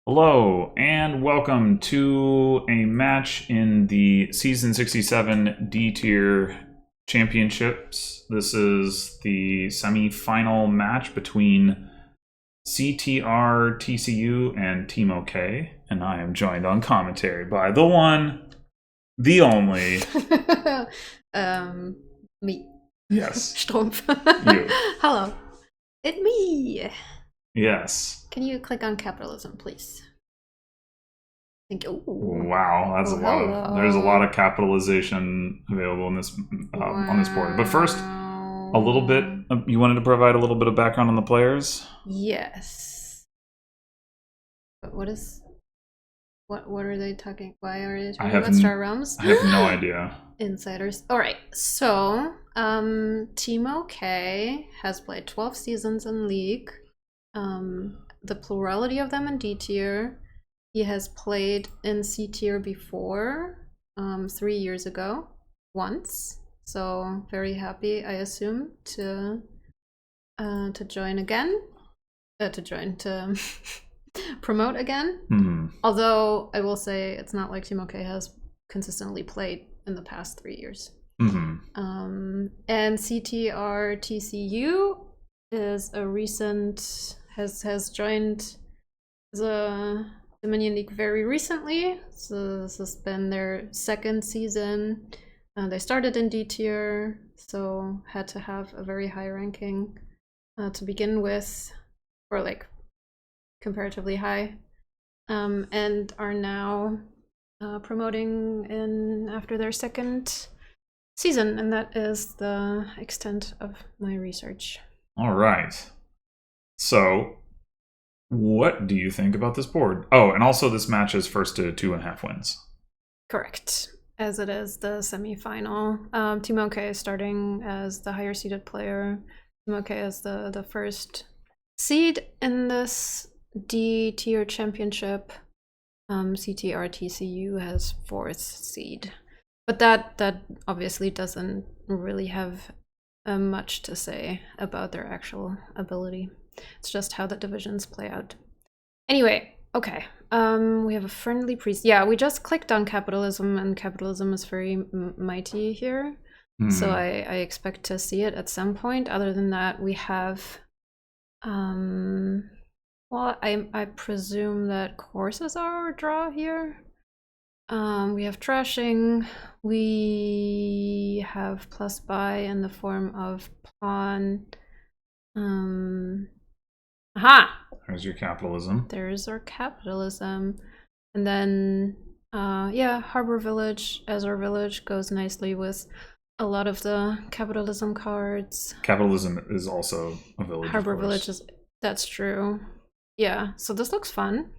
Hello, and welcome to a match in the Season 67 D Tier Championships. This is the semifinal match between ctrtcu and TeamOkay, and I am joined on commentary by the one, the only. Me. Yes. Strumpf. You. Hello. It's me. Yes. Can you click on capitalism, please? Thank you. Ooh. Wow, that's a lot of. There's a lot of capitalization available in this on this board. But first, a little bit. You wanted to provide a little bit of background on the players. Yes. But what is? What are they talking? Why are they talking about Star Realms? I have no idea. Insiders. All right. So, TeamOkay has played 12 seasons in League. The plurality of them in D tier. He has played in C tier before, 3 years ago, once. So very happy, I assume, to join again, to promote again. Mm-hmm. Although I will say it's not like TeamOkay has consistently played in the past 3 years. Mm-hmm. And ctrtcu is a recent has joined the Dominion League very recently. So this has been their second season. They started in D tier, so had to have a very high ranking to begin with, or like comparatively high, and are now promoting in after their second season, and that is the extent of my research. All right. So, what do you think about this board? Oh, and also this match is first to 2.5 wins. Correct. As it is the semifinal. TeamOkay is starting as the higher seeded player. TeamOkay is the first seed in this D tier championship. ctrtcu has 4th seed. But that obviously doesn't really have much to say about their actual ability. It's just how the divisions play out. Anyway, okay. We have a friendly priest. Yeah, we just clicked on capitalism, and capitalism is very mighty here. So I expect to see it at some point. Other than that, we have well, I presume that courses are our draw here. We have trashing. We have plus buy in the form of pawn. Aha! There's your capitalism. There's our capitalism. And then, yeah, Harbor Village as our village goes nicely with a lot of the capitalism cards. Capitalism is also a village. Harbor Village is, that's true. Yeah, so this looks fun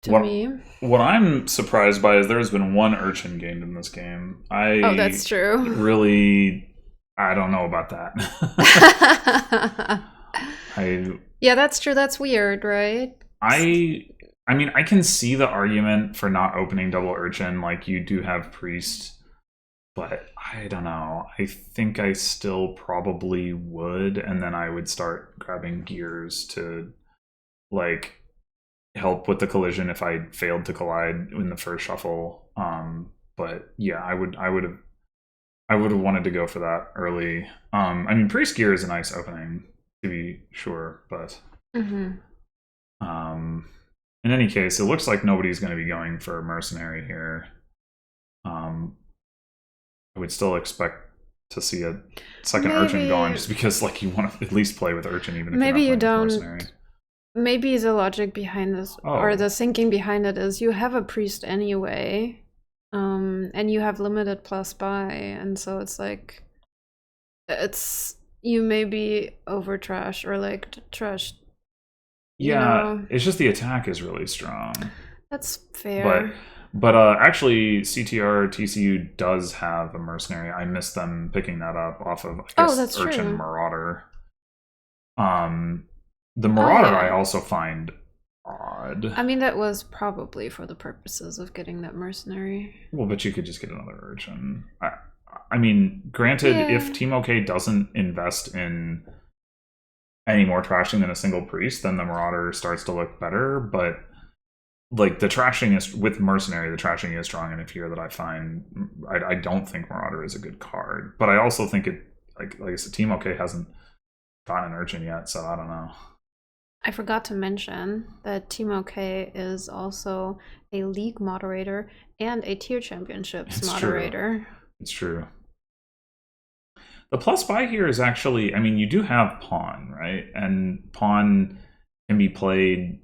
to me. What I'm surprised by is there's been 1 urchin gained in this game. Oh, that's true. Really, I don't know about that. Yeah, that's true. That's weird, right? I mean, I can see the argument for not opening double urchin. Like, you do have priest, but I don't know. I think I still probably would, and then I would start grabbing gears to like help with the collision if I failed to collide in the first shuffle. But yeah, I would have wanted to go for that early. I mean, priest gear is a nice opening, to be sure, but in any case, it looks like nobody's going to be going for mercenary here. I would still expect to see a second urchin going, just because like you want to at least play with urchin, even if maybe you're not playing you with don't. mercenary. Maybe the logic behind this, or the thinking behind it, is you have a priest anyway, and you have limited plus buy, and so it's like you may be over trash or like trash. Yeah, it's just the attack is really strong. That's fair. But actually, ctrtcu does have a mercenary. I missed them picking that up off of, I guess, Urchin true. Marauder. The Marauder I also find odd. I mean, that was probably for the purposes of getting that mercenary. Well, but you could just get another Urchin. I mean, granted, if TeamOkay doesn't invest in any more trashing than a single priest, then the Marauder starts to look better, but like the trashing is with Mercenary, the trashing is strong enough here that I find I don't think Marauder is a good card, but I also think it like I said, TeamOkay hasn't gotten an Urchin yet, so I don't know. I forgot to mention that TeamOkay is also a league moderator and a tier championships moderator. It's true. The plus buy here is actually, I mean, you do have Pawn, right? And Pawn can be played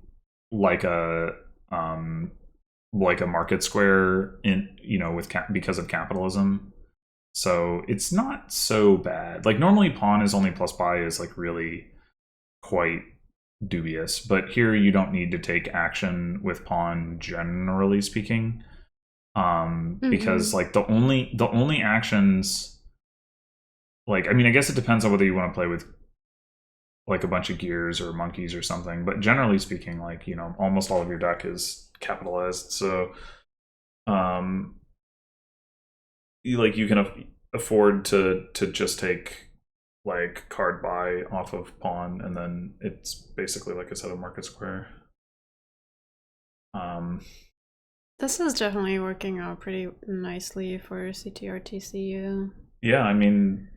like a market square in with because of capitalism. So it's not so bad. Like normally Pawn is only plus buy is like really quite dubious, but here you don't need to take action with Pawn generally speaking. Because like the only actions, like, I mean, I guess it depends on whether you want to play with like a bunch of gears or monkeys or something, but generally speaking, like, almost all of your deck is capitalized, so you can afford to just take like card buy off of Pawn, and then it's basically like a set of market square. This is definitely working out pretty nicely for ctrtcu. Yeah, I mean,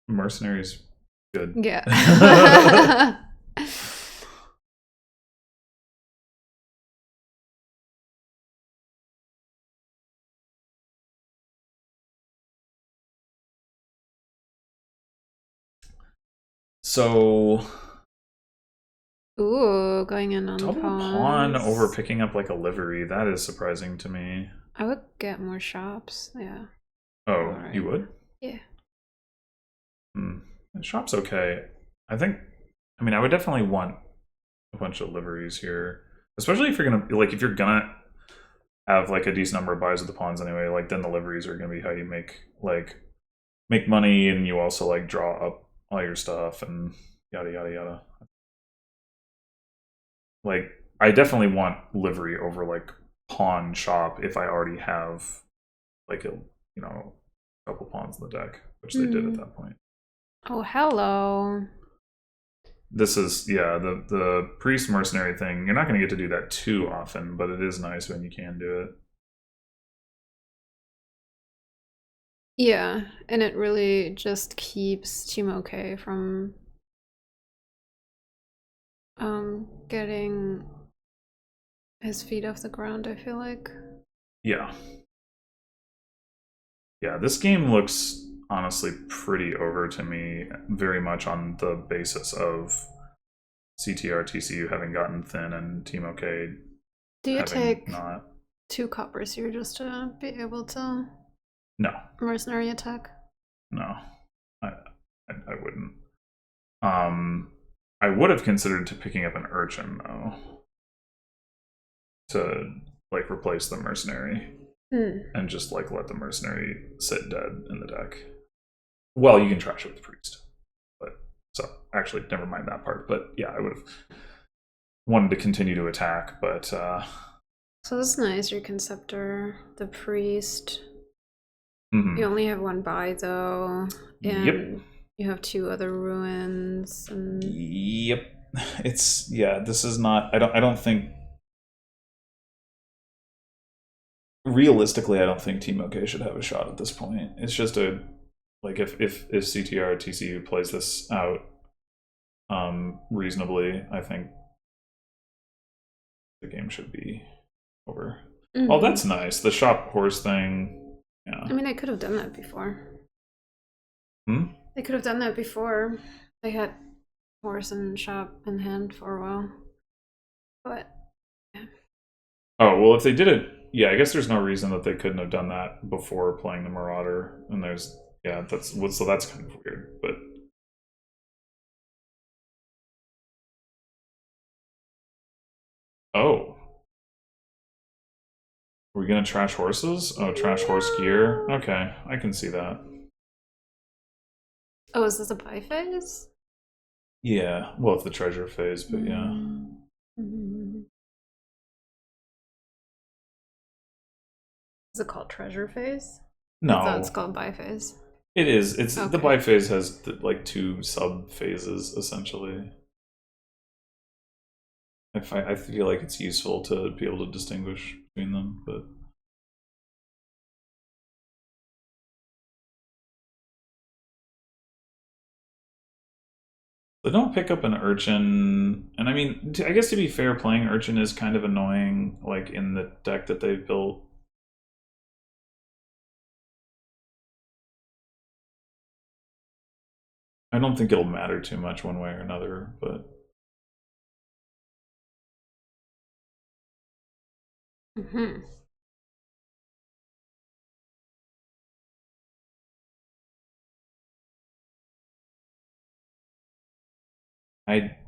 Mercenary's good. Yeah. So Ooh, going in on double pawn over picking up like a livery, that is surprising to me. I would get more shops, yeah. Oh, right. You would? Yeah. Shop's okay. I mean, I would definitely want a bunch of liveries here, especially if you're gonna have like a decent number of buys with the pawns anyway. Like then the liveries are gonna be how you make money, and you also like draw up all your stuff and yada yada yada. Like I definitely want livery over like pawn shop if I already have like a couple pawns in the deck, which they did at that point. Oh, hello. This is, yeah, the priest mercenary thing. You're not going to get to do that too often, but it is nice when you can do it. Yeah, and it really just keeps TeamOkay from getting his feet off the ground, I feel like. Yeah. Yeah, this game looks honestly pretty over to me, very much on the basis of ctrtcu having gotten thin and TeamOkay. Do you take 2 coppers here just to be able to mercenary attack? No, I wouldn't. I would have considered picking up an urchin though, to like replace the mercenary. And just like let the mercenary sit dead in the deck. Well, you can trash it with the priest, but so actually never mind that part. But yeah, I would have wanted to continue to attack, but so this is nice. Your conceptor, the priest. You only have 1 buy though, and you have 2 other ruins. And it's this is not. I don't think. Realistically, I don't think TeamOkay should have a shot at this point. It's just if ctrtcu plays this out reasonably, I think the game should be over. Oh, that's nice. The shop horse thing. Yeah. I mean, they could have done that before. They could have done that before. They had horse and shop in hand for a while. But yeah. Oh, well, if they did it, yeah, I guess there's no reason that they couldn't have done that before playing the Marauder. And there's, that's kind of weird, but. Oh. Are we gonna trash horses? Oh, trash horse gear? Okay, I can see that. Oh, is this a buy phase? Yeah, well, it's the treasure phase, but yeah. Is it called treasure phase? No. I thought it's called buy phase. It is. It's okay. The buy phase has like 2 sub phases essentially. I feel like it's useful to be able to distinguish between them, but they don't pick up an urchin. And I mean, I guess to be fair, playing urchin is kind of annoying, like in the deck that they've built. I don't think it'll matter too much one way or another, but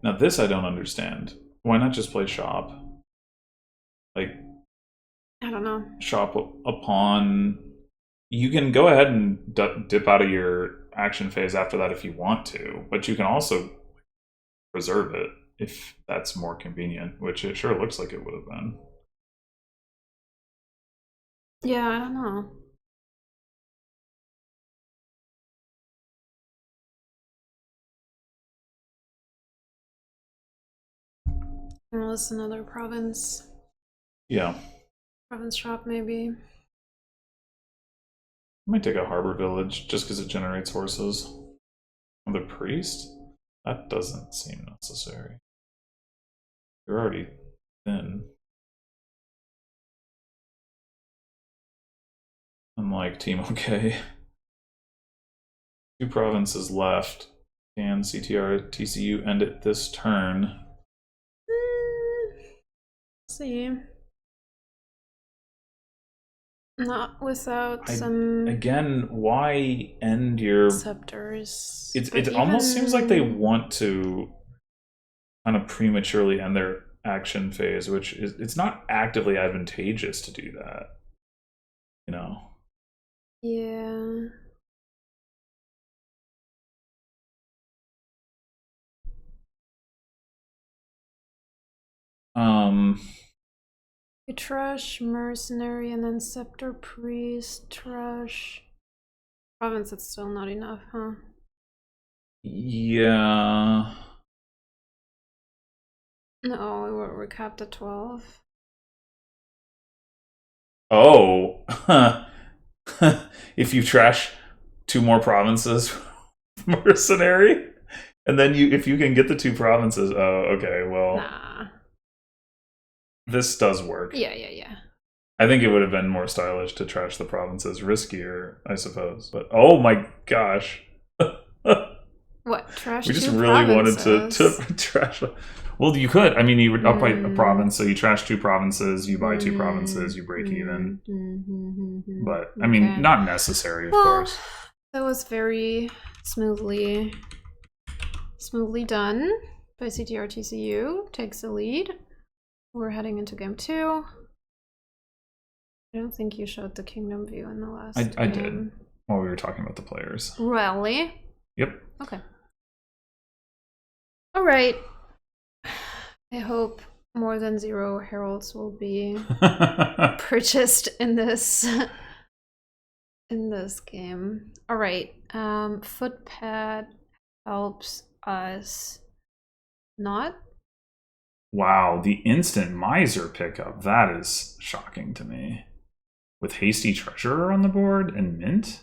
now this I don't understand. Why not just play shop? Like, I don't know. shop upon. You can go ahead and dip out of your action phase after that if you want to, but you can also preserve it if that's more convenient, which it sure looks like it would have been. Yeah, I don't know. Well, it's another province. Yeah. Province shop, maybe. I might take a harbor village just because it generates horses. The priest? That doesn't seem necessary. You're already thin. Unlike TeamOkay. 2 provinces left. Can ctrtcu end it this turn? See. Not without some again, why end your scepters? It almost seems like they want to kind of prematurely end their action phase, which is it's not actively advantageous to do that. You know? Yeah. You trash mercenary and then scepter priest, trash province. It's still not enough, huh? Yeah. No, we're capped at 12. Oh. If you trash 2 more provinces, mercenary, and then if you can get the 2 provinces, oh, okay, well, Nah. This does work. Yeah. I think it would have been more stylish to trash the provinces, riskier, I suppose. But oh my gosh. What? Trash We just two really provinces? wanted to trash. Well, you could. I mean, you would up by a province, so you trash 2 provinces, you buy 2 provinces, you break even. But I mean, not necessary, of course. That was very smoothly done by ctrtcu. Takes the lead. We're heading into game 2. I don't think you showed the kingdom view in the last I did while we were talking about the players. Really? Yep. Okay. All right. I hope more than 0 heralds will be purchased in this game. All right. Footpad helps us not. Wow, the instant miser pickup. That is shocking to me. With Hasty Treasurer on the board and Mint?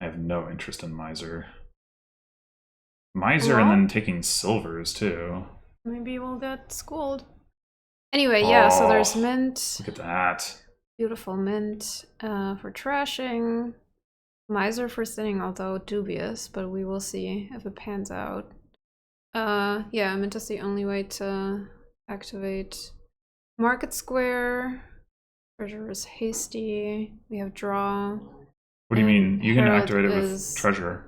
I have no interest in Miser. Miser and then taking silvers too. Maybe we'll get schooled. Anyway, yeah, so there's Mint. Look at that. Beautiful Mint for trashing. Miser for thinning, although dubious, but we will see if it pans out. Yeah, Mint is the only way to activate Market Square. Treasure is hasty. We have draw. What do you mean? You can Herald activate it with treasure.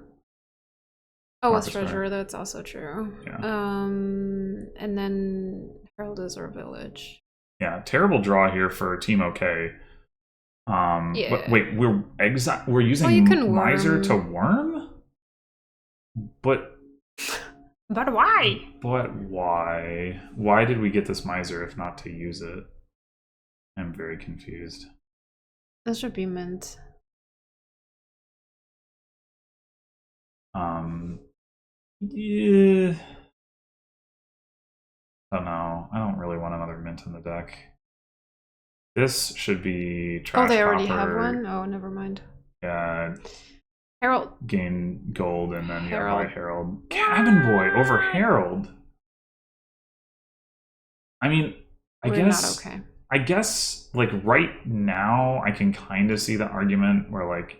Oh, it's treasure. That's also true. Yeah. And then Herald is our village. Yeah, terrible draw here for TeamOkay. Yeah. But wait, we're using Miser to worm? But why? But why? Why did we get this Miser if not to use it? I'm very confused. That should be Mint. Yeah. Oh no, I don't really want another mint in the deck. This should be trash. Oh, they already hopper. have one? Oh, never mind. Yeah. Herald. Gain gold and then Herald. buy Herald. Cabin Boy over Herald. I mean, We're guess not okay. I guess like right now I can kind of see the argument where like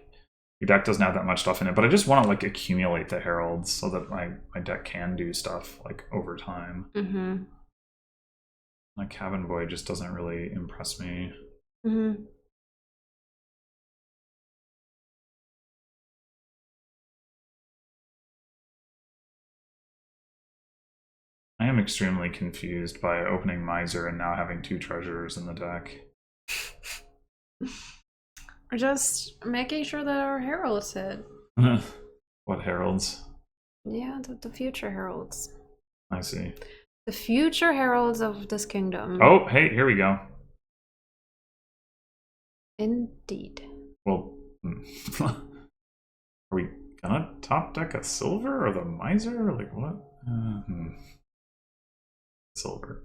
your deck doesn't have that much stuff in it, but I just want to like accumulate the heralds so that my deck can do stuff like over time. Mm-hmm. Like Cabin Boy just doesn't really impress me. Mm-hmm. I am extremely confused by opening Miser and now having 2 treasures in the deck. We're just making sure that our heralds hit. What heralds? Yeah, the future heralds. I see. The future heralds of this kingdom. Oh, hey, here we go. Indeed. Well, are we gonna top deck a silver or the miser? Like what? Silver.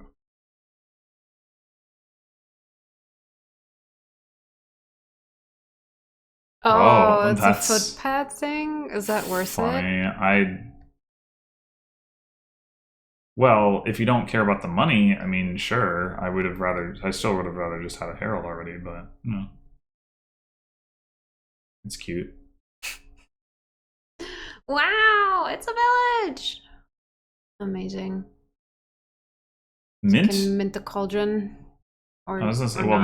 Oh, it's a footpad thing? Is that worth funny. it? Well, if you don't care about the money, I mean, sure. I still would have rather just had a herald already, but you know. It's cute. Wow, it's a village! Amazing. Mint? So can mint the cauldron. Or, I was gonna say, well,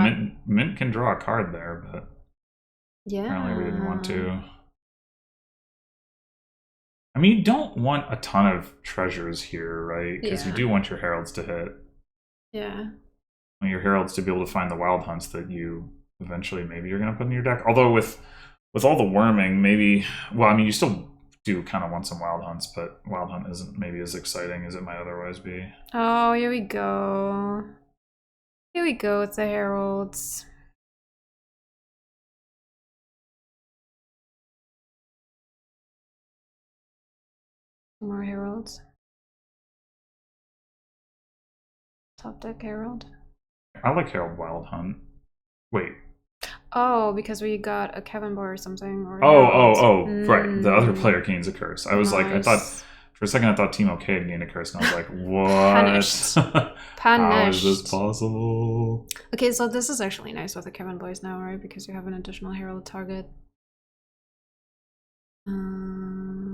mint can draw a card there, but yeah, apparently we didn't want to. I mean, you don't want a ton of treasures here, right? Because you do want your heralds to hit. Yeah. Want your heralds to be able to find the wild hunts that you eventually maybe you're going to put in your deck. Although with all the worming, maybe, well, I mean, you still do kind of want some wild hunts, but wild hunt isn't maybe as exciting as it might otherwise be. Oh, here we go. Here we go with the heralds. More heralds. Top deck herald. I like Herald Wild Hunt. Wait. Oh, because we got a Kevin Boy or something. Or right. The other player gains a curse. I was like, I thought for a second I thought TeamOkay had gained a curse, and I was like, what? Punished. How is this possible? Okay, so this is actually nice with the Kevin Boys now, right? Because you have an additional herald target.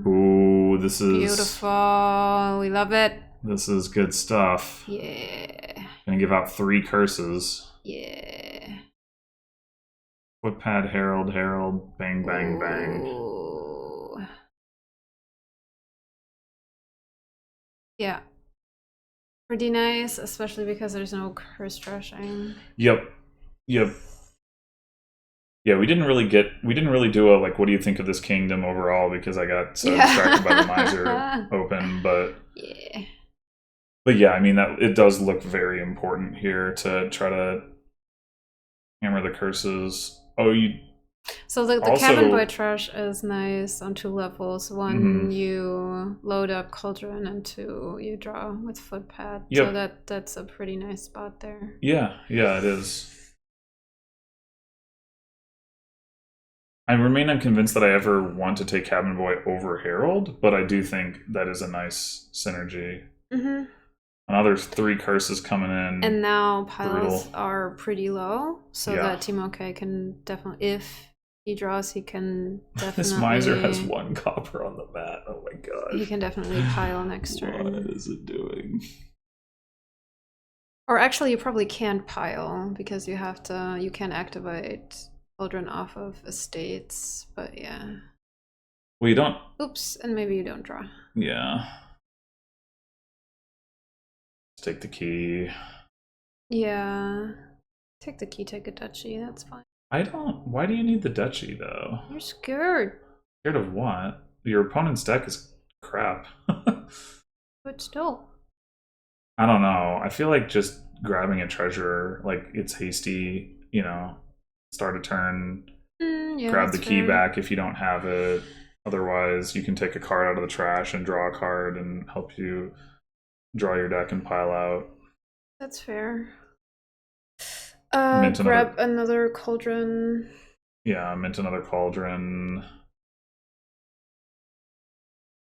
Ooh, this is beautiful. We love it. This is good stuff. Yeah. Gonna give out 3 curses. Yeah. Footpad, herald, bang, bang, bang. Ooh. Yeah. Pretty nice, especially because there's no curse trashing. Yep. Yeah, we didn't really do a like, what do you think of this kingdom overall, because I got so distracted by the miser open, but yeah, I mean that it does look very important here to try to hammer the curses. Oh, so the Cabin Boy trash is nice on 2 levels. 1, you load up Cauldron, and 2, you draw with Footpad. Yep. So that's a pretty nice spot there. Yeah, it is. I remain unconvinced that I ever want to take Cabin Boy over Herald, but I do think that is a nice synergy. Another 3 curses coming in. And now piles are pretty low, so that TeamOkay can definitely, if he draws, he can definitely... This miser has 1 copper on the mat. Oh my god. He can definitely pile next turn. What is it doing? Or actually, you probably can't pile, because you can activate Cauldron off of estates, but yeah. Well, you don't... Oops, and maybe you don't draw. Yeah. Take the key. Yeah. Take the key, take a duchy, that's fine. Why do you need the duchy, though? You're scared. Scared of what? Your opponent's deck is crap. But still. I don't know. I feel like just grabbing a treasure, like, it's hasty, you know, start a turn, grab the key back if you don't have it. Otherwise, you can take a card out of the trash and draw a card and help you draw your deck and pile out. That's fair. Mint Grab another cauldron. Yeah, mint another cauldron.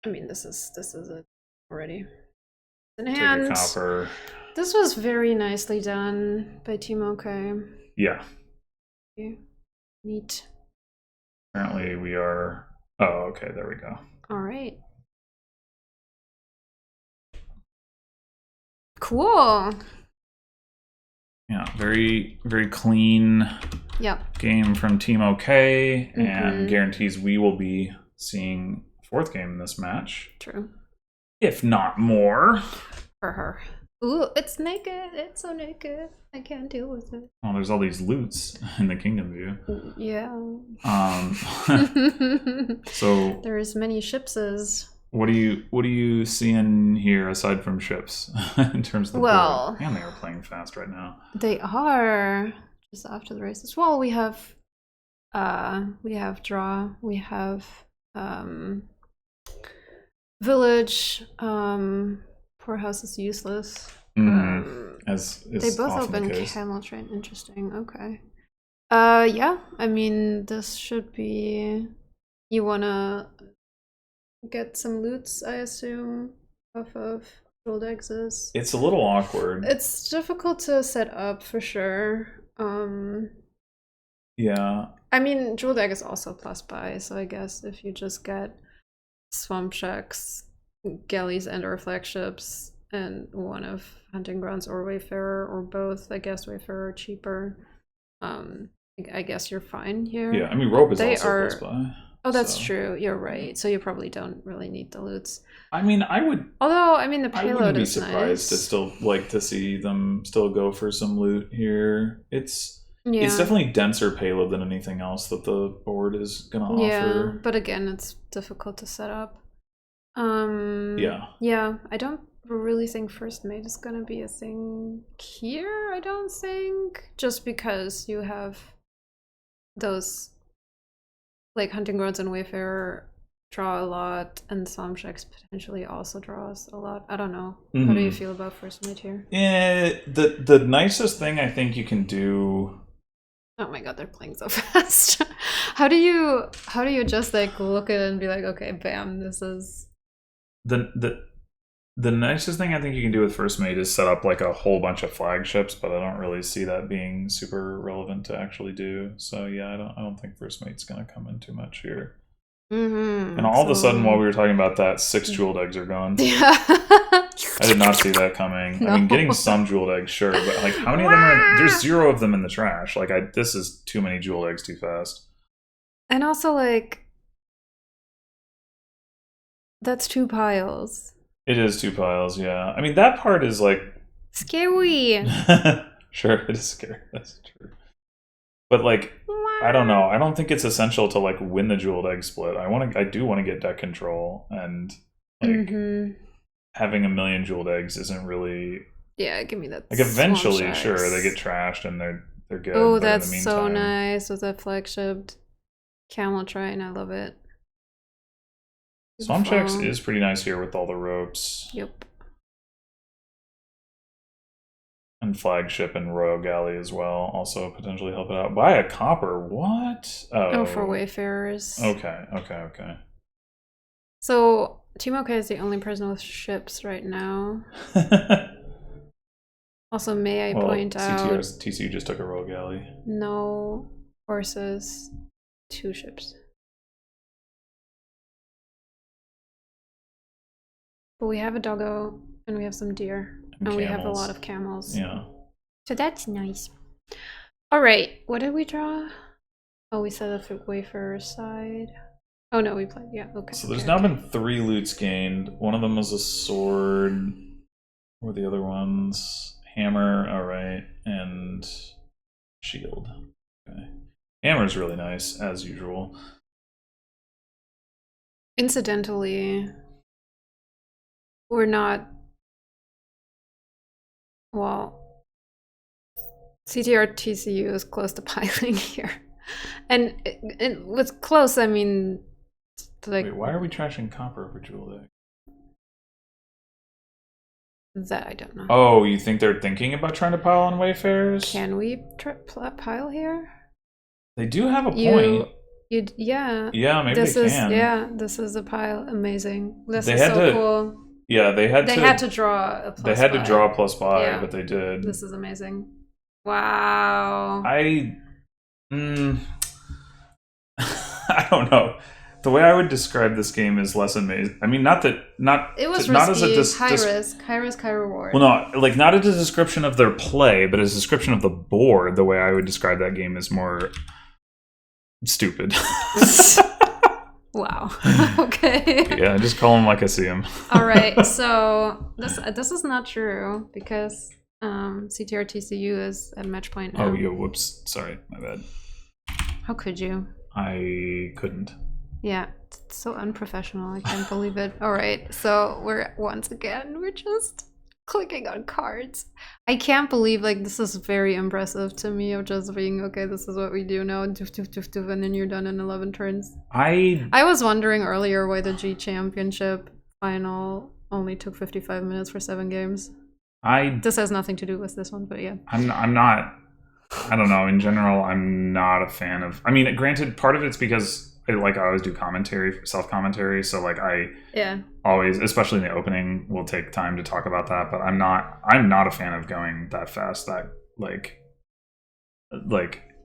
I mean, this is it already. In Take hand. a copper. This was very nicely done by TeamOkay. Yeah. Neat. Apparently we are... Oh, okay, there we go. All right. Cool. Yeah, very, very clean game from TeamOkay, and guarantees we will be seeing a fourth game in this match. True. If not more. For her. Ooh, it's naked. It's so naked. I can't deal with it. Oh, there's all these loots in the kingdom view. Yeah. So there's many shipses. What do you seeing here aside from ships in terms of the board? Man, they are playing fast right now. They are just after the races. Well, we have draw. We have village. Poorhouse is useless. As they both open camel train. Interesting. Okay. Yeah. I mean, this should be. You wanna get some loots, I assume, off of jeweled eggs. It's a little awkward. It's difficult to set up for sure. Yeah. I mean, jeweled egg is also plus buy, so I guess if you just get swamp shacks, galleys, and/or flagships, and one of hunting grounds or wayfarer, or both, I guess wayfarer cheaper. I guess you're fine here. Yeah, I mean, rope is also plus buy. Oh, that's true. You're right. So you probably don't really need the loots. I mean, I would. Although, I mean, the payload is nice. I wouldn't be surprised to still like to see them still go for some loot here. It's definitely denser payload than anything else that the board is gonna offer. Yeah, but again, it's difficult to set up. Yeah, I don't really think first mate is gonna be a thing here. I don't think, just because you have those. Like hunting grounds and wayfarer draw a lot, and swamp shacks potentially also draws a lot. I don't know. How do you feel about first mate here? Yeah, the nicest thing I think you can do. Oh my god, they're playing so fast. How do you just like look at it and be like, okay, bam, this is the nicest thing I think you can do with first mate is set up like a whole bunch of flagships, but I don't really see that being super relevant to actually do. So yeah, I don't think first mate's gonna come in too much here. And all of a sudden, while we were talking about that, 6 jeweled eggs are gone. Yeah. I did not see that coming. No. I mean, getting some jeweled eggs, sure, but like, how many of them are? There's 0 of them in the trash. Like, this is too many jeweled eggs too fast. And also, like, that's 2 piles. It is 2 piles, yeah. I mean, that part is like scary. Sure, it is scary. That's true. But like, I don't know. I don't think it's essential to like win the jeweled egg split. I do want to get deck control, and like having a million jeweled eggs isn't really. Yeah, give me that. Like eventually, sure, they get trashed and they're good. Oh, that's so nice with that flagship camel train. I love it. Swamp Shacks is pretty nice here with all the ropes. Yep. And flagship and royal galley as well. Also potentially help it out. Buy a copper. What? Oh, for wayfarers. Okay. So TeamOkay is the only person with ships right now. Also, may I point out TCU just took a royal galley. No horses, 2 ships. But we have a doggo, and we have some deer, and we have a lot of camels. Yeah. So that's nice. All right, what did we draw? Oh, we set up the wayfarer side. Oh no, we played. Yeah, okay. So there's now been 3 loots gained. One of them was a sword. What were the other ones? Hammer. All right, and shield. Okay. Hammer's really nice as usual. Incidentally, we're not. Well, ctrtcu is close to piling here, and it was close. I mean, like. Wait, why are we trashing copper over jeweled egg? That I don't know. Oh, you think they're thinking about trying to pile on Wayfarers? Can we pile here? They do have a point. Yeah. Yeah, maybe this they is can. Yeah. This is a pile. Amazing. This They is had so to- cool. Yeah, they had to draw a plus. They had buy. to draw a plus buy, Yeah. but they did. This is amazing. Wow. I don't know. The way I would describe this game is less amazing. I mean, not It was not risky, as a high risk, high reward. Well, no, like not as a description of their play, but as a description of the board. The way I would describe that game is more stupid. Wow. Okay. Yeah, just call them like I see them. All right. So this is not true because ctrtcu is at match point now. Oh, yeah. Whoops. Sorry, my bad. How could you? I couldn't. Yeah, it's so unprofessional. I can't believe it. All right, so we're just clicking on cards. I can't believe, like, this is very impressive to me of just being, okay, this is what we do now, doof, doof, doof, doof, and then you're done in 11 turns. I was wondering earlier why the G Championship final only took 55 minutes for 7 games. This has nothing to do with this one, but yeah. I'm not, I don't know, in general, I'm not a fan of, I mean, granted, part of it's because I always do self-commentary, so like I always, especially in the opening, will take time to talk about that, but I'm not a fan of going that fast, that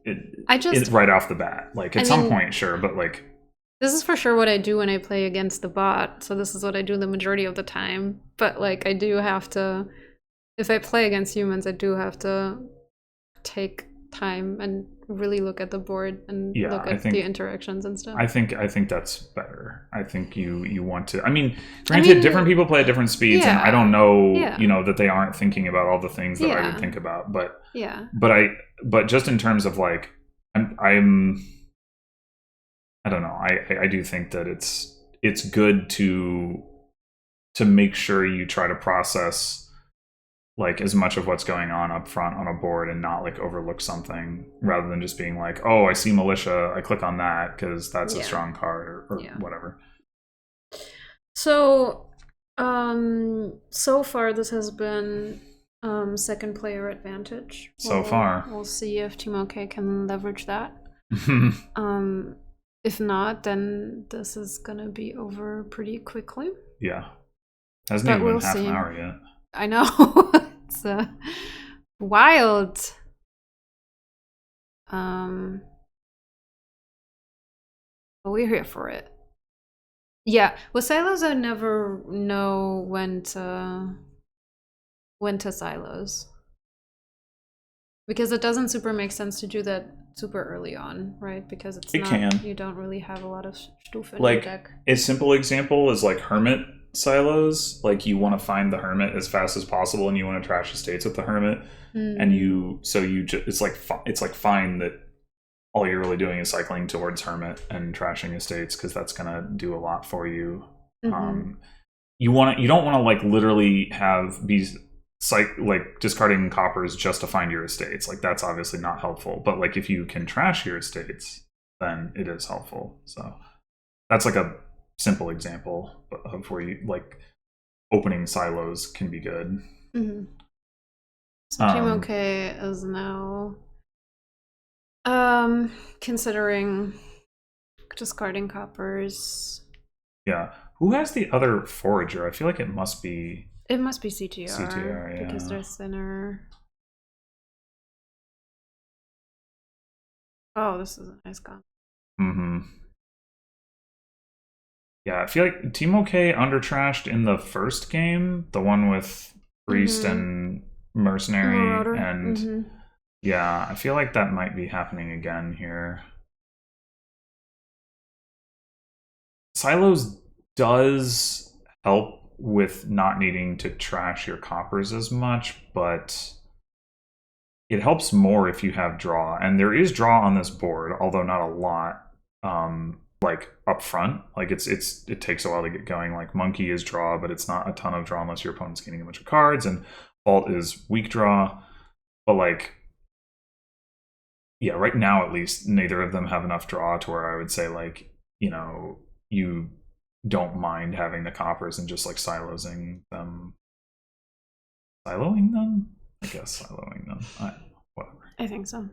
it right off the bat. Like at some point, sure, but like this is for sure what I do when I play against the bot, so this is what I do the majority of the time, but like I do have to, if I play against humans, I do have to take time and really look at the board and look at the interactions and stuff. I think that's better. I think you want to. I mean, granted, different people play at different speeds, and I don't know, that they aren't thinking about all the things that I would think about. But but just in terms of like, I don't know. I do think that it's good to make sure you try to process like as much of what's going on up front on a board and not like overlook something, rather than just being like, oh, I see militia, I click on that because that's a strong card or whatever. So so far this has been second player advantage. So far. We'll see if TeamOkay can leverage that. If not, then this is gonna be over pretty quickly. Yeah. Hasn't even been half an hour yet. I know. It's wild. But we're here for it. Yeah, with silos I never know when to silos. Because it doesn't super make sense to do that super early on, right? Because you don't really have a lot of stuff in your deck. A simple example is like Hermit silos. Like you want to find the Hermit as fast as possible, and you want to trash estates with the Hermit, and it's like fine that all you're really doing is cycling towards Hermit and trashing estates, because that's gonna do a lot for you. You don't want to like literally be like discarding coppers just to find your estates. Like that's obviously not helpful. But like if you can trash your estates, then it is helpful. So that's like a simple example of where you like opening silos can be good. So TeamOkay is now considering discarding coppers. Yeah. Who has the other forager? I feel like it must be CTR. CTR, yeah. Because they're thinner. Oh, this is a nice gun. Yeah, I feel like TeamOkay under-trashed in the first game, the one with Priest and Mercenary, Marauder. and yeah, I feel like that might be happening again here. Silos does help with not needing to trash your coppers as much, but it helps more if you have draw, and there is draw on this board, although not a lot. Like up front, like it takes a while to get going. Like Monkey is draw, but it's not a ton of draw unless your opponent's getting a bunch of cards, and Vault is weak draw. But like, yeah, right now at least neither of them have enough draw to where I would say like, you don't mind having the coppers and just like silosing them Siloing them? I guess siloing them. Whatever. I think so.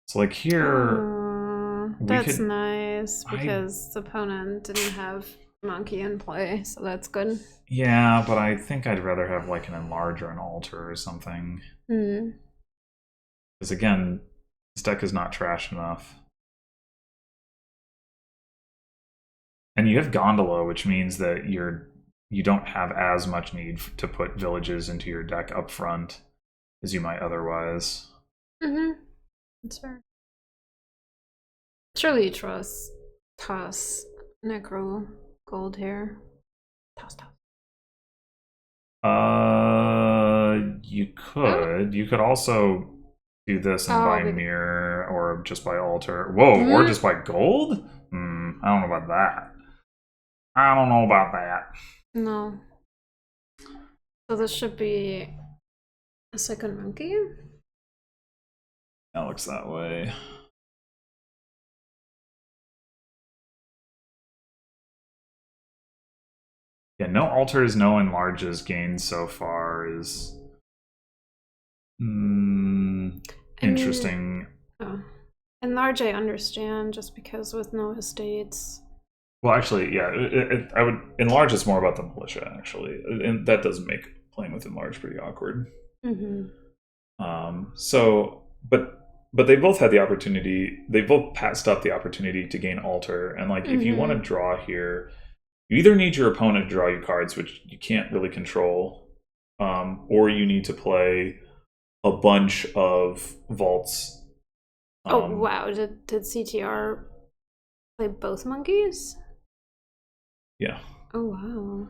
So like here, that's nice because the opponent didn't have monkey in play, so that's good. Yeah, but I think I'd rather have like an enlarge or an alter or something. Because again, this deck is not trash enough. And you have Gondola, which means that you don't have as much need to put villages into your deck up front as you might otherwise. That's fair. Surely you toss Necro Gold here. Toss. You could. Oh. You could also do this and buy mirror, or just buy altar. Whoa, or just buy gold? I don't know about that. No. So this should be a second monkey? That looks that way. Yeah, no alters, no enlarges gained so far is interesting. Enlarge I understand, just because with no estates. Well, actually, yeah, I would enlarge. It's more about the militia, actually, and that does make playing with enlarge pretty awkward. So, but they both had the opportunity. They both passed up the opportunity to gain alter, and like if you want to draw here, you either need your opponent to draw you cards, which you can't really control, or you need to play a bunch of vaults. Oh wow! Did CTR play both monkeys? Yeah. Oh wow.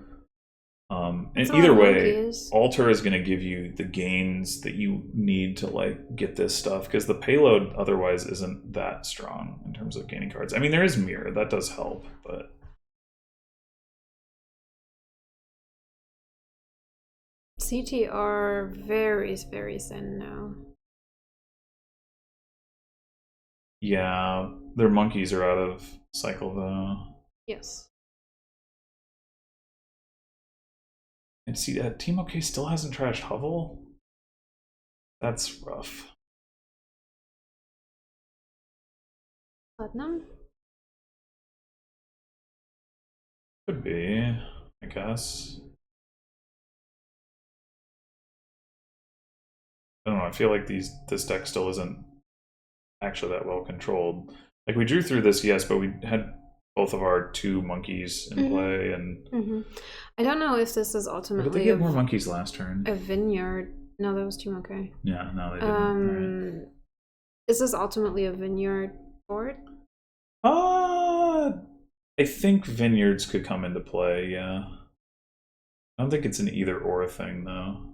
And either way, alter is going to give you the gains that you need to like get this stuff, because the payload otherwise isn't that strong in terms of gaining cards. I mean, there is mirror that does help, but CTR very thin now. Yeah, their monkeys are out of cycle though. Yes. And see that TeamOkay still hasn't trashed Hovel? That's rough. Platinum? Could be, I guess. I don't know, I feel like this deck still isn't actually that well controlled. Like we drew through this, yes, but we had both of our two monkeys in play, and I don't know if this is ultimately. Did they get more monkeys last turn? A vineyard. No, that was TeamOkay. Yeah, no, they didn't. Right. Is this ultimately a vineyard board? I think vineyards could come into play. Yeah, I don't think it's an either or thing though.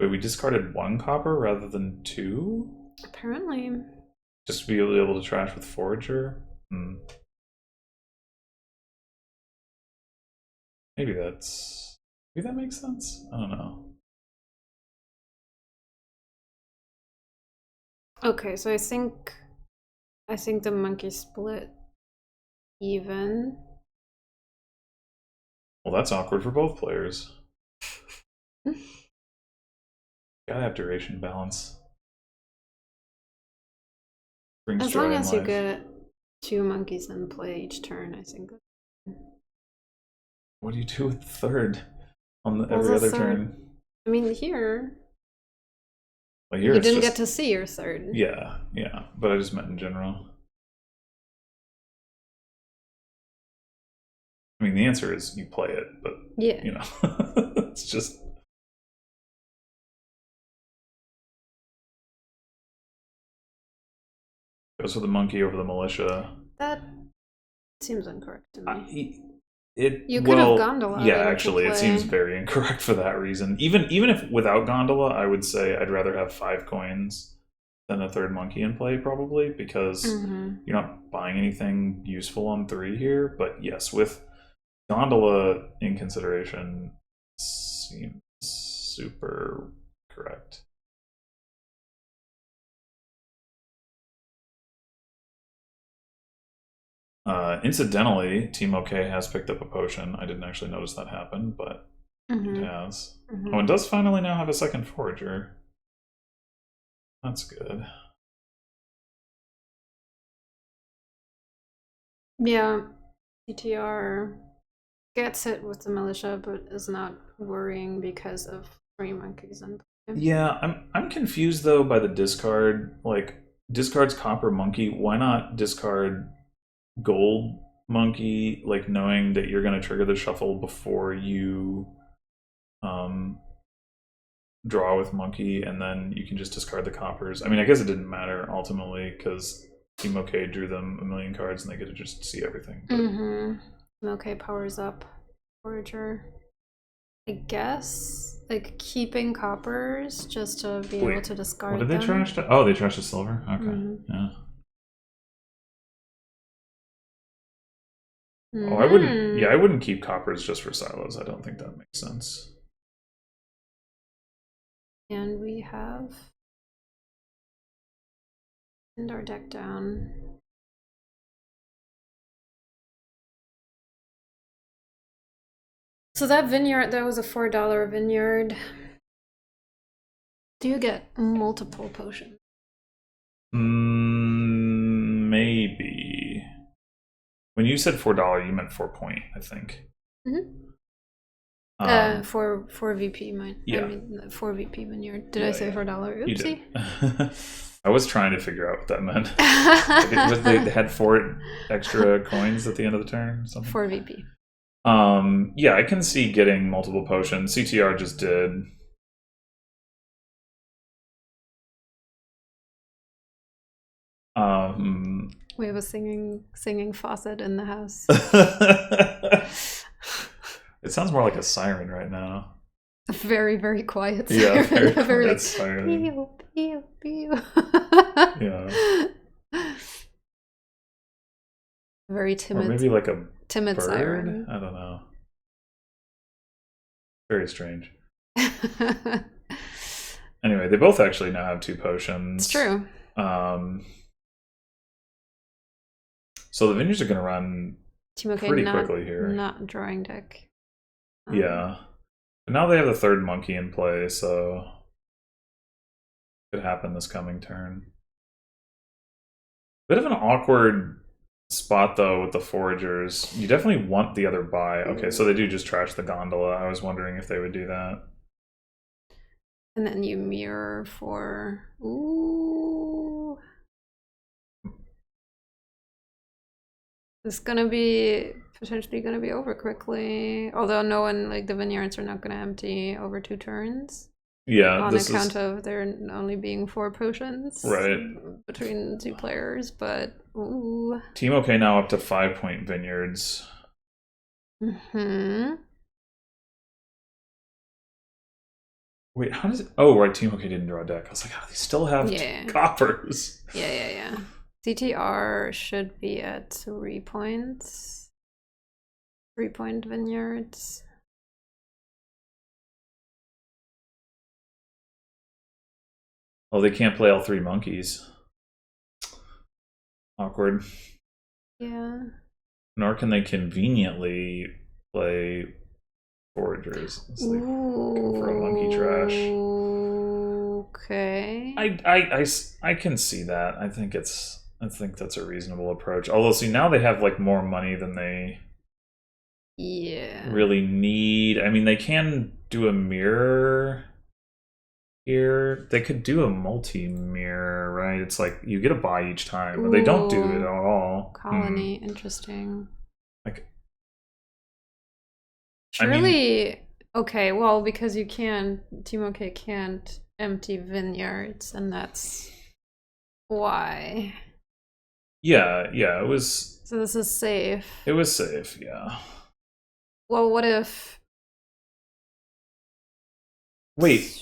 Wait, we discarded 1 copper rather than 2? Apparently. Just to be able to trash with Forager? Maybe that makes sense? I don't know. Okay, so I think the monkey split even. Well, that's awkward for both players. Gotta have duration balance. As long as you get 2 monkeys in play each turn, I think. What do you do with the third on every other turn? I mean, here. Well, here you didn't get to see your third. Yeah, but I just meant in general. I mean, the answer is you play it, but yeah, you know, it's just. Goes for the monkey over the militia. That seems incorrect to me. You could have Gondola. Yeah, actually, it seems very incorrect for that reason. Even if without Gondola, I would say I'd rather have 5 coins than a third monkey in play, probably, because Mm-hmm. you're not buying anything useful on 3 here. But yes, with Gondola in consideration, seems super correct. Incidentally, TeamOkay has picked up a potion. I didn't actually notice that happen, but Mm-hmm. it has. Mm-hmm. Oh, and does finally now have a second forager. That's good. Yeah, CTR gets hit with the militia, but is not worrying because of 3 monkeys in play. Yeah, I'm confused though by the discard. Like, discards copper monkey. Why not discard gold monkey? Like, knowing that you're going to trigger the shuffle before you draw with monkey, and then you can just discard the coppers. I mean, I guess it didn't matter ultimately because TeamOkay drew them a million cards and they get to just see everything. But... Okay, powers up forager. I guess like keeping coppers just to be able to discard. What did they trash? Oh, they trashed the silver. Okay, yeah. Oh, I wouldn't. Yeah, I wouldn't keep coppers just for silos. I don't think that makes sense. And we have send our deck down. So that vineyard, that was a $4 vineyard. Do you get multiple potions? Maybe. When you said $4, you meant 4 point, I think. For VP, yeah. I mean, for VP vineyard. Did I say $4? Oopsie. I was trying to figure out what that meant. They had 4 extra coins at the end of the turn. Something. For VP. Yeah, I can see getting multiple potions. CTR just did. We have a singing faucet in the house. It sounds more like a siren right now. A very, very quiet siren. Yeah, very very quiet siren. Pew, pew, pew. Yeah. Very timid. Or maybe like a timid bird? siren. I don't know. Very strange. Anyway, they both actually now have 2 potions. It's true. So the vineyards are going to run TeamOkay pretty quickly here. Not drawing deck. Yeah. But now they have the 3rd monkey in play, so it could happen this coming turn. Bit of an awkward spot though with the foragers. You definitely want the other buy. Okay, so they do just trash the gondola. I was wondering if they would do that. And then you mirror for ooh. It's gonna be potentially gonna be over quickly. Although no one, like the vineyards are not gonna empty over 2 turns. Yeah, on account of there only being 4 potions between 2 players, but ooh. TeamOkay now up to 5 point vineyards. Wait, how does it? Oh, right, TeamOkay didn't draw a deck. I was like, oh, they still have coppers. Yeah. CTR should be at 3 points. 3 point vineyards. Oh, they can't play all 3 monkeys. Awkward. Yeah. Nor can they conveniently play foragers. It's like go for a monkey trash. Okay. I can see that. I think that's a reasonable approach. Although, see, now they have like more money than they really need. I mean, they can do a mirror here. They could do a multi-mirror, right? It's like you get a buy each time, but they don't do it at all. Colony, interesting. Like, surely, I mean, okay, well, because you can, TeamOkay can't empty vineyards, and that's why. Yeah, it was. So this is safe. It was safe, yeah. Well, what if? Wait.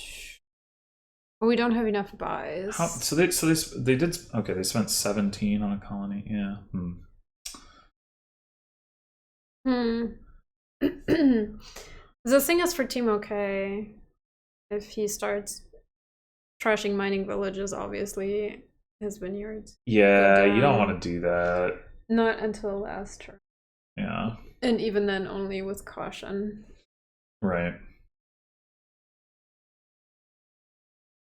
We don't have enough buys. So they did okay. They spent 17 on a colony. Yeah. The thing is for TeamOkay, if he starts trashing mining villages, obviously his vineyards. Yeah, you don't want to do that. Not until last turn. Yeah. And even then, only with caution. Right.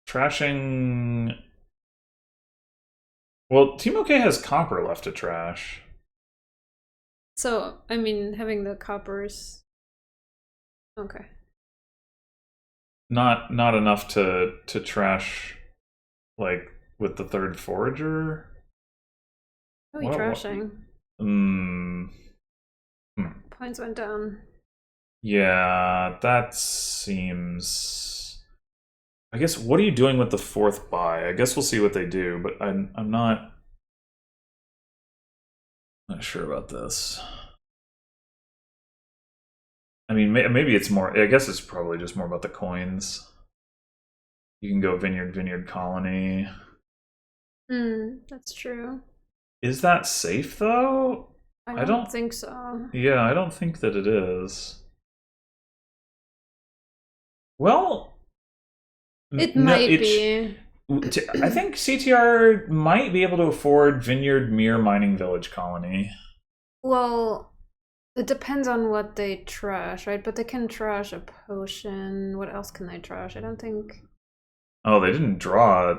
Trashing. Well, TeamOkay has copper left to trash. So, I mean, having the coppers. Okay. Not enough to trash, like with the third forager. Oh, you trashing? Points went down. Yeah, that seems. I guess. What are you doing with the fourth buy? I guess we'll see what they do, but I'm not sure about this. I mean, maybe it's more. I guess it's probably just more about the coins. You can go vineyard colony. That's true. Is that safe though? I don't think so. Yeah, I don't think that it is. Well, it might be. I think CTR might be able to afford Vineyard Mere Mining Village Colony. Well, it depends on what they trash, right? But they can trash a potion. What else can they trash? I don't think. Oh, they didn't draw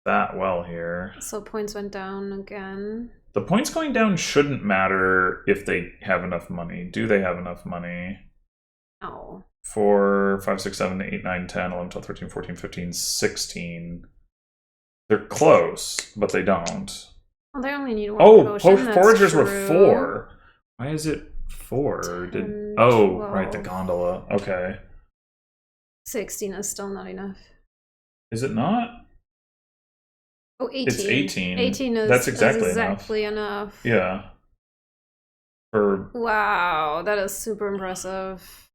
that well here. So points went down again. The points going down shouldn't matter if they have enough money. Do they have enough money? No. 4, 5, 6, 7, 8, 9, 10, 11, 12, 13, 14, 15, 16. They're close, but they don't. Well, they only need one potion. Foragers were 4. Why is it 4? 10, oh, 12. Right, the gondola. Okay. 16 is still not enough. Is it not? Oh, 18. It's 18. 18 is That's exactly enough. Yeah. Wow, that is super impressive.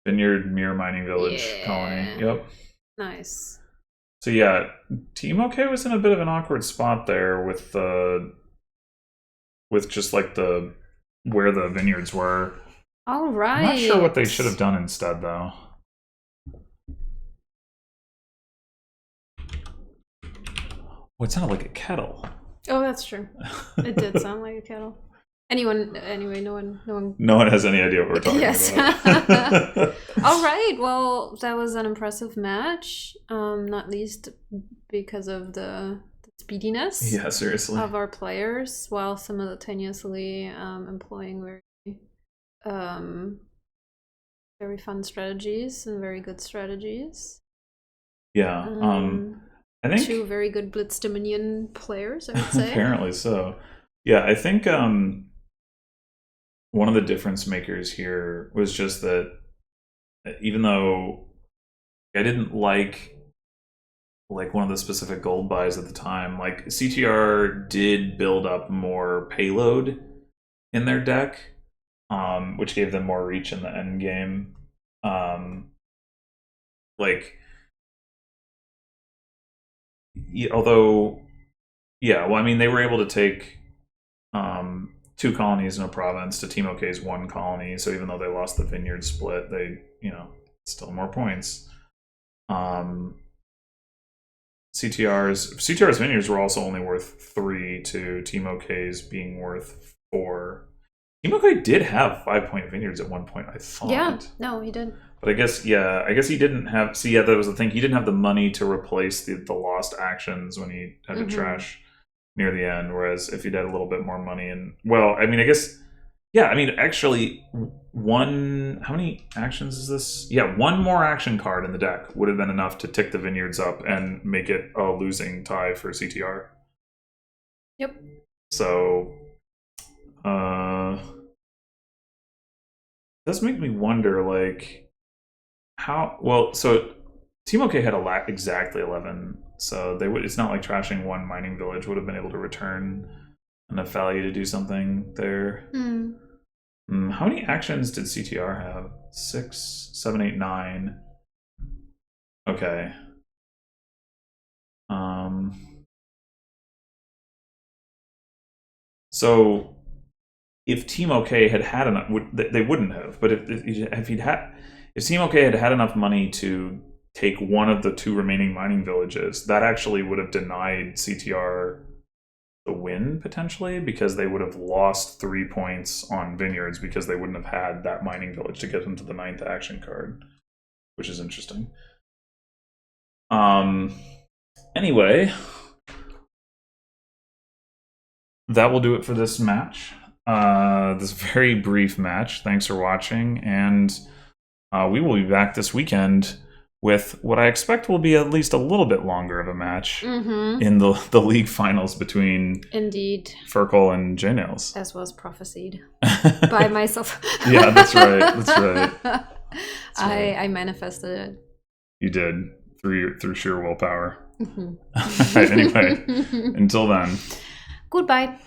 Vineyard Mere Mining Village Colony. Yep. Nice. So yeah, TeamOkay was in a bit of an awkward spot there with just like where the vineyards were. All right. I'm not sure what they should have done instead though. Oh, it sounded like a kettle. Oh, that's true. It did sound like a kettle. Anyway, no one has any idea what we're talking about. All right, well, that was an impressive match, not least because of the speediness of our players, while simultaneously employing very fun strategies and very good strategies. Yeah. I think 2 very good Blitz Dominion players, I would say. Apparently so. Yeah, I think one of the difference makers here was just that even though I didn't like one of the specific gold buys at the time, like CTR did build up more payload in their deck, which gave them more reach in the end game. Although, yeah, well, I mean, they were able to take 2 colonies in a province to TeamOkay's 1 colony. So even though they lost the vineyard split, they, still more points. CTR's vineyards were also only worth 3 to TeamOkay's being worth 4. TeamOkay did have 5-point vineyards at one point, I thought. Yeah, no, he did. But I guess he didn't have. See, yeah, that was the thing. He didn't have the money to replace the lost actions when he had to trash near the end. Whereas if he'd had a little bit more money, actually, how many actions is this? Yeah, 1 more action card in the deck would have been enough to tick the vineyards up and make it a losing tie for CTR. Yep. So, does make me wonder, like. So TeamOkay had exactly 11, so it's not like trashing 1 mining village would have been able to return enough value to do something there. How many actions did CTR have? 6, 7, 8, 9. Okay. So if TeamOkay had enough, they wouldn't have. But if TeamOkay had enough money to take one of the 2 remaining mining villages, that actually would have denied CTR the win potentially, because they would have lost 3 points on vineyards because they wouldn't have had that mining village to get them to the 9th action card, which is interesting. Anyway, that will do it for this match. This very brief match. Thanks for watching, and we will be back this weekend with what I expect will be at least a little bit longer of a match in the league finals between Indeed Furkle and J-Nails. As was prophesied by myself. Yeah, that's right. That's right. I manifested it. You did through sheer willpower. Anyway, until then. Goodbye.